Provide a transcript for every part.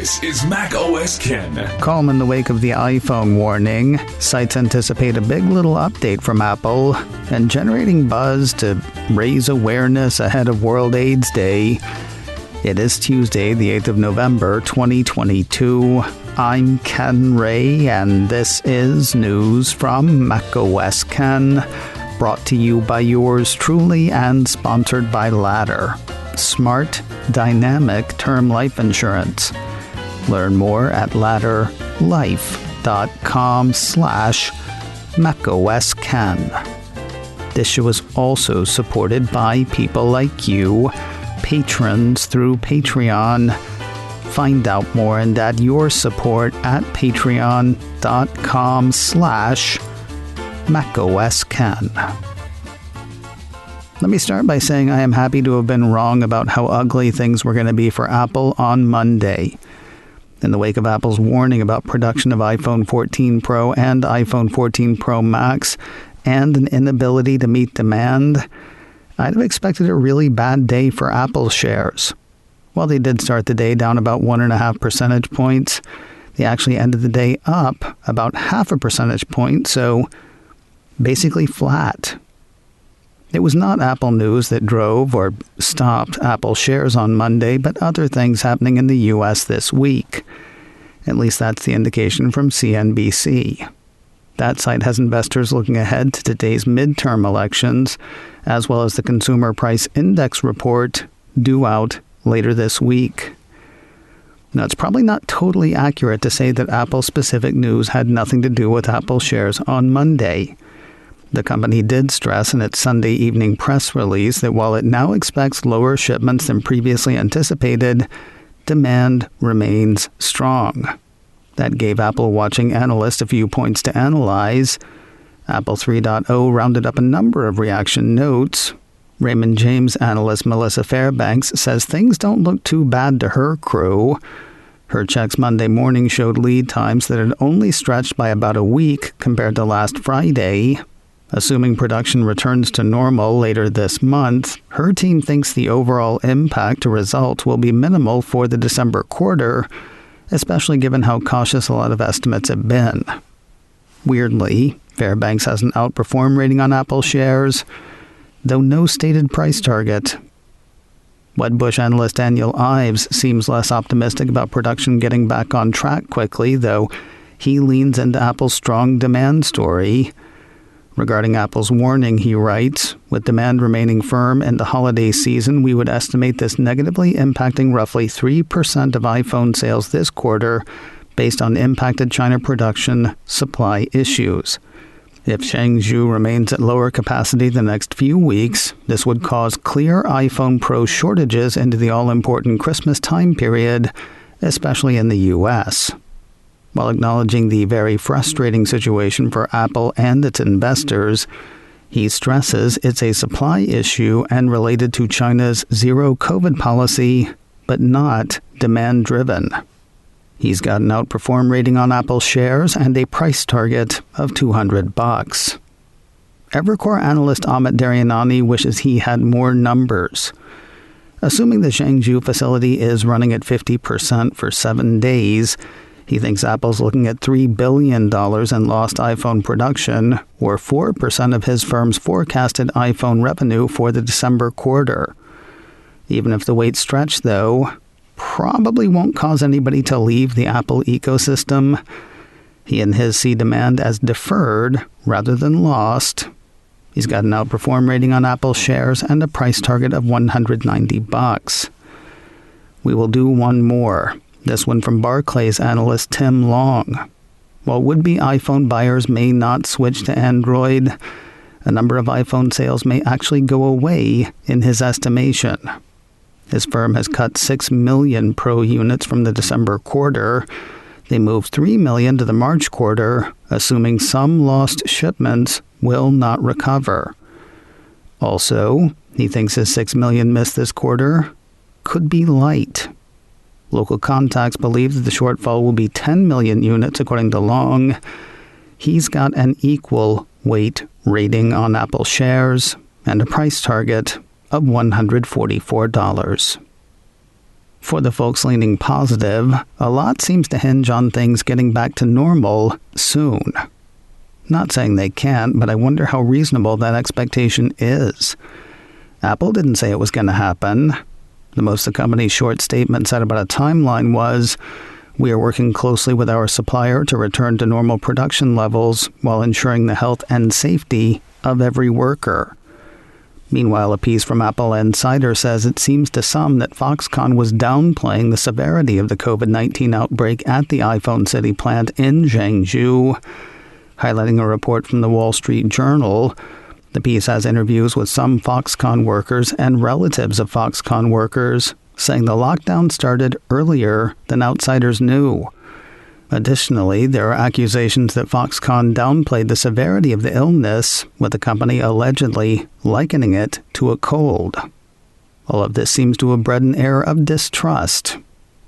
This is Mac OS Ken. Calm in the wake of the iPhone warning. Sites anticipate a big little update from Apple and generating buzz to raise awareness ahead of World AIDS Day. It is Tuesday, the 8th of November, 2022. I'm Ken Ray, and this is news from Mac OS Ken, brought to you by yours truly and sponsored by Ladder. Smart, dynamic term life insurance. Learn more at ladderlife.com/macosken. This show is also supported by people like you, patrons through Patreon. Find out more and add your support at patreon.com/macosken. Let me start by saying I am happy to have been wrong about how ugly things were going to be for Apple on Monday. In the wake of Apple's warning about production of iPhone 14 Pro and iPhone 14 Pro Max and an inability to meet demand, I'd have expected a really bad day for Apple shares. While they did start the day down about 1.5 percentage points, they actually ended the day up about 0.5 percentage point, so basically flat. It was not Apple news that drove or stopped Apple shares on Monday, but other things happening in the U.S. this week. At least that's the indication from CNBC. That site has investors looking ahead to today's midterm elections, as well as the Consumer Price Index report due out later this week. Now, it's probably not totally accurate to say that Apple-specific news had nothing to do with Apple shares on Monday. The company did stress in its Sunday evening press release that while it now expects lower shipments than previously anticipated, demand remains strong. That gave Apple watching analysts a few points to analyze. Apple 3.0 rounded up a number of reaction notes. Raymond James analyst Melissa Fairbanks says things don't look too bad to her crew. Her checks Monday morning showed lead times that had only stretched by about a week compared to last Friday. Assuming production returns to normal later this month, her team thinks the overall impact to results will be minimal for the December quarter, especially given how cautious a lot of estimates have been. Weirdly, Fairbanks has an outperform rating on Apple shares, though no stated price target. Wedbush analyst Daniel Ives seems less optimistic about production getting back on track quickly, though he leans into Apple's strong demand story. Regarding Apple's warning, he writes, with demand remaining firm in the holiday season, we would estimate this negatively impacting roughly 3% of iPhone sales this quarter based on impacted China production supply issues. If Zhengzhou remains at lower capacity the next few weeks, this would cause clear iPhone Pro shortages into the all-important Christmas time period, especially in the U.S. While acknowledging the very frustrating situation for Apple and its investors, he stresses it's a supply issue and related to China's zero-COVID policy, but not demand-driven. He's got an outperform rating on Apple shares and a price target of $200. Evercore analyst Amit Daryanani wishes he had more numbers. Assuming the Zhengzhou facility is running at 50% for 7 days, he thinks Apple's looking at $3 billion in lost iPhone production, or 4% of his firm's forecasted iPhone revenue for the December quarter. Even if the wait stretched, though, probably won't cause anybody to leave the Apple ecosystem. He and his see demand as deferred rather than lost. He's got an outperform rating on Apple shares and a price target of $190. We will do one more. This one from Barclays analyst Tim Long. While would-be iPhone buyers may not switch to Android, a number of iPhone sales may actually go away in his estimation. His firm has cut 6 million Pro units from the December quarter. They moved 3 million to the March quarter, assuming some lost shipments will not recover. Also, he thinks his 6 million miss this quarter could be light. Local contacts believe that the shortfall will be 10 million units, according to Long. He's got an equal weight rating on Apple shares and a price target of $144. For the folks leaning positive, a lot seems to hinge on things getting back to normal soon. Not saying they can't, but I wonder how reasonable that expectation is. Apple didn't say it was going to happen. The most the company's short statement said about a timeline was, "We are working closely with our supplier to return to normal production levels while ensuring the health and safety of every worker." Meanwhile, a piece from AppleInsider says it seems to some that Foxconn was downplaying the severity of the COVID-19 outbreak at the iPhone City plant in Zhengzhou. Highlighting a report from the Wall Street Journal, the piece has interviews with some Foxconn workers and relatives of Foxconn workers, saying the lockdown started earlier than outsiders knew. Additionally, there are accusations that Foxconn downplayed the severity of the illness, with the company allegedly likening it to a cold. All of this seems to have bred an air of distrust.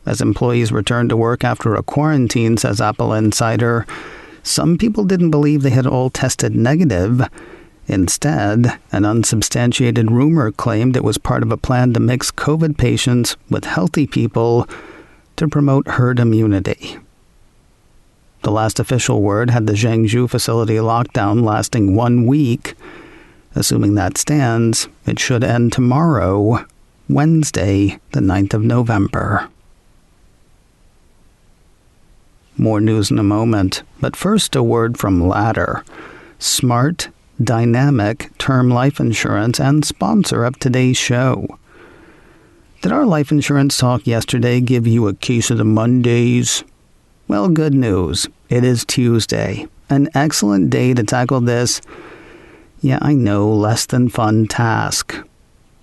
As employees returned to work after a quarantine, says AppleInsider, some people didn't believe they had all tested negative. Instead, an unsubstantiated rumor claimed it was part of a plan to mix COVID patients with healthy people to promote herd immunity. The last official word had the Zhengzhou facility lockdown lasting 1 week. Assuming that stands, it should end tomorrow, Wednesday, the 9th of November. More news in a moment, but first a word from Ladder, smart, dynamic term life insurance and sponsor of today's show. Did our life insurance talk yesterday give you a case of the Mondays? Well, good news. It is Tuesday. An excellent day to tackle this, yeah, I know, less than fun task.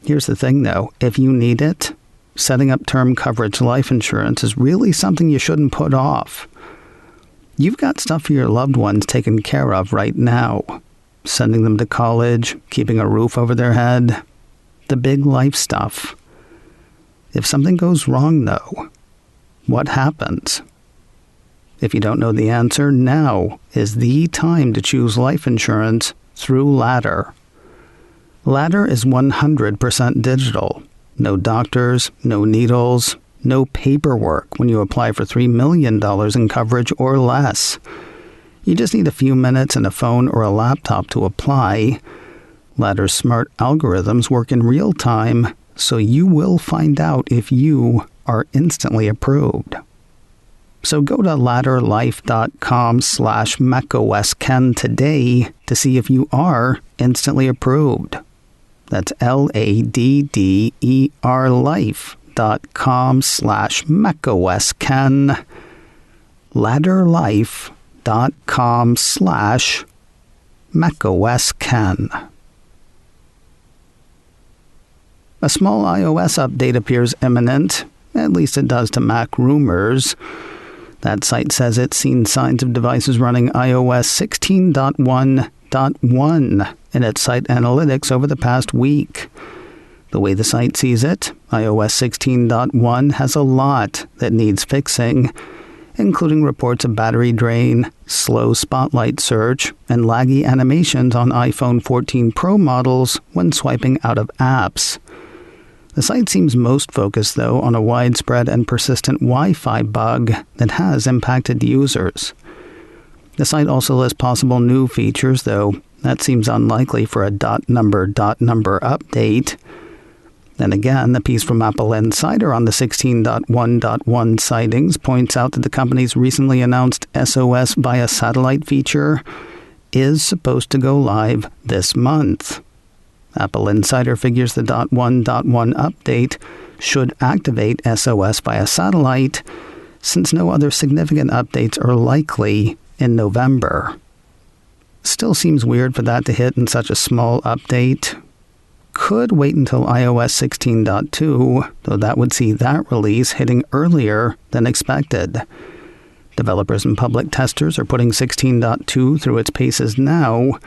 Here's the thing, though. If you need it, setting up term coverage life insurance is really something you shouldn't put off. You've got stuff for your loved ones taken care of right now. Sending them to college, keeping a roof over their head, the big life stuff. If something goes wrong, though, what happens? If you don't know the answer, now is the time to choose life insurance through Ladder. Ladder is 100% digital. No doctors, no needles, no paperwork when you apply for $3 million in coverage or less. You just need a few minutes and a phone or a laptop to apply. Ladder's smart algorithms work in real time, so you will find out if you are instantly approved. So go to ladderlife.com/macOSKen today to see if you are instantly approved. That's LADDER life.com/macOSKen. ladderlife.com/macOSKen. A small iOS update appears imminent, at least it does to MacRumors. That site says it's seen signs of devices running iOS 16.1.1 in its site analytics over the past week. The way the site sees it, iOS 16.1 has a lot that needs fixing, including reports of battery drain, slow spotlight search, and laggy animations on iPhone 14 Pro models when swiping out of apps. The site seems most focused, though, on a widespread and persistent Wi-Fi bug that has impacted users. The site also lists possible new features, though that seems unlikely for a .number update. Then again, the piece from AppleInsider on the 16.1.1 sightings points out that the company's recently announced SOS via satellite feature is supposed to go live this month. AppleInsider figures the .1.1 update should activate SOS via satellite, since no other significant updates are likely in November. Still seems weird for that to hit in such a small update. Could wait until iOS 16.2, though that would see that release hitting earlier than expected. Developers and public testers are putting 16.2 through its paces now.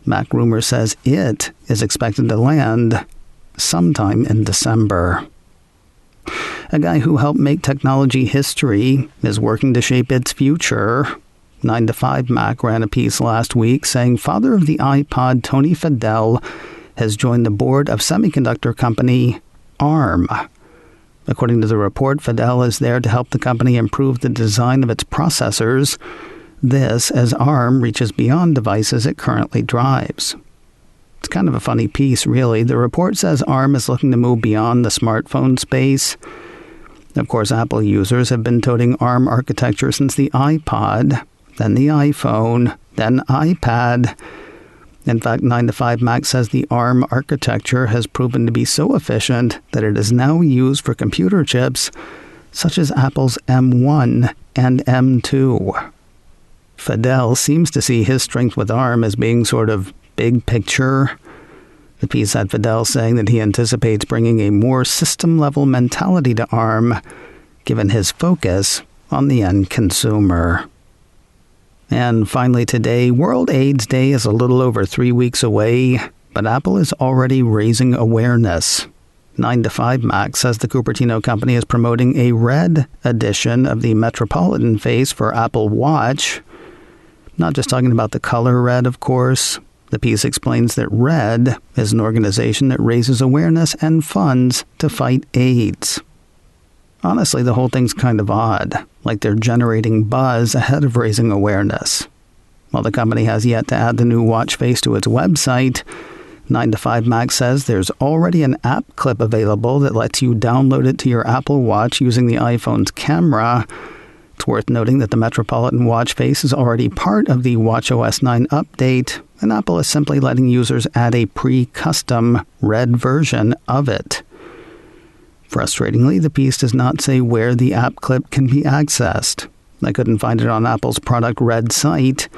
MacRumors says it is expected to land sometime in December. A guy who helped make technology history is working to shape its future. 9 to 5 Mac ran a piece last week saying father of the iPod, Tony Fadell, has joined the board of semiconductor company ARM. According to the report, Fadell is there to help the company improve the design of its processors. This as ARM reaches beyond devices it currently drives. It's kind of a funny piece, really. The report says ARM is looking to move beyond the smartphone space. Of course, Apple users have been toting ARM architecture since the iPod, then the iPhone, then iPad. In fact, 9to5Mac says the ARM architecture has proven to be so efficient that it is now used for computer chips such as Apple's M1 and M2. Fadell seems to see his strength with ARM as being sort of big picture. The piece had Fadell saying that he anticipates bringing a more system-level mentality to ARM, given his focus on the end consumer. And finally today, World AIDS Day is a little over 3 weeks away, but Apple is already raising awareness. 9to5Mac says the Cupertino company is promoting a red edition of the Metropolitan face for Apple Watch. Not just talking about the color red, of course. The piece explains that RED is an organization that raises awareness and funds to fight AIDS. Honestly, the whole thing's kind of odd, like they're generating buzz ahead of raising awareness. While the company has yet to add the new watch face to its website, 9to5Mac says there's already an app clip available that lets you download it to your Apple Watch using the iPhone's camera. It's worth noting that the Metropolitan watch face is already part of the watchOS 9 update, and Apple is simply letting users add a pre-custom red version of it. Frustratingly, the piece does not say where the app clip can be accessed. I couldn't find it on Apple's Product Red site.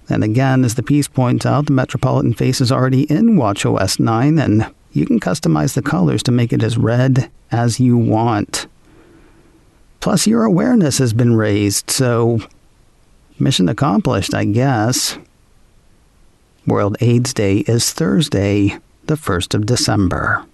And again, as the piece points out, the Metropolitan face is already in watchOS 9, and you can customize the colors to make it as red as you want. Plus, your awareness has been raised, so mission accomplished, I guess. World AIDS Day is Thursday, the 1st of December.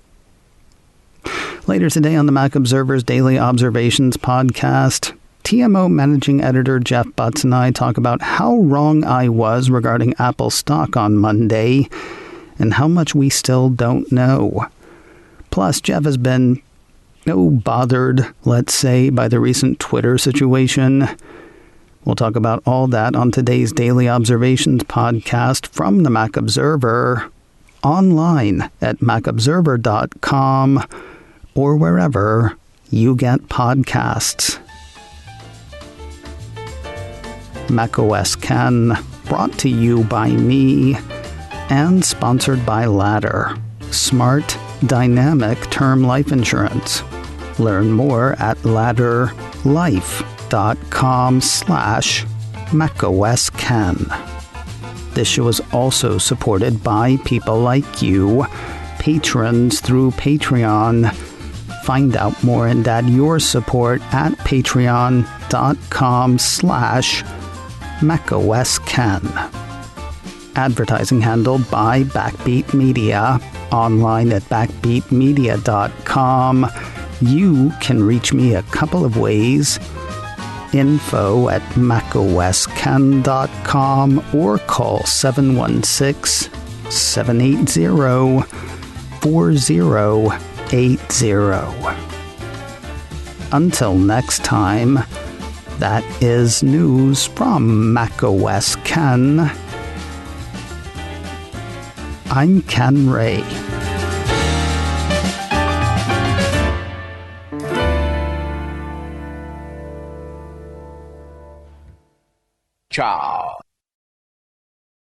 Later today on the Mac Observer's Daily Observations podcast, TMO Managing Editor Jeff Butts and I talk about how wrong I was regarding Apple stock on Monday and how much we still don't know. Plus, Jeff has been bothered, let's say, by the recent Twitter situation. We'll talk about all that on today's Daily Observations podcast from the Mac Observer, online at macobserver.com or wherever you get podcasts. macOS Ken, brought to you by me and sponsored by Ladder, smart, dynamic term life insurance. Learn more at ladderlife.com/macOS Ken. This show is also supported by people like you, patrons through Patreon. Find out more and add your support at patreon.com/macOS Ken. Advertising handled by Backbeat Media, online at backbeatmedia.com. You can reach me a couple of ways. Info at macosken.com or call 716-780-4080. Until next time, that is news from macOS Ken. I'm Ken Ray. Ciao.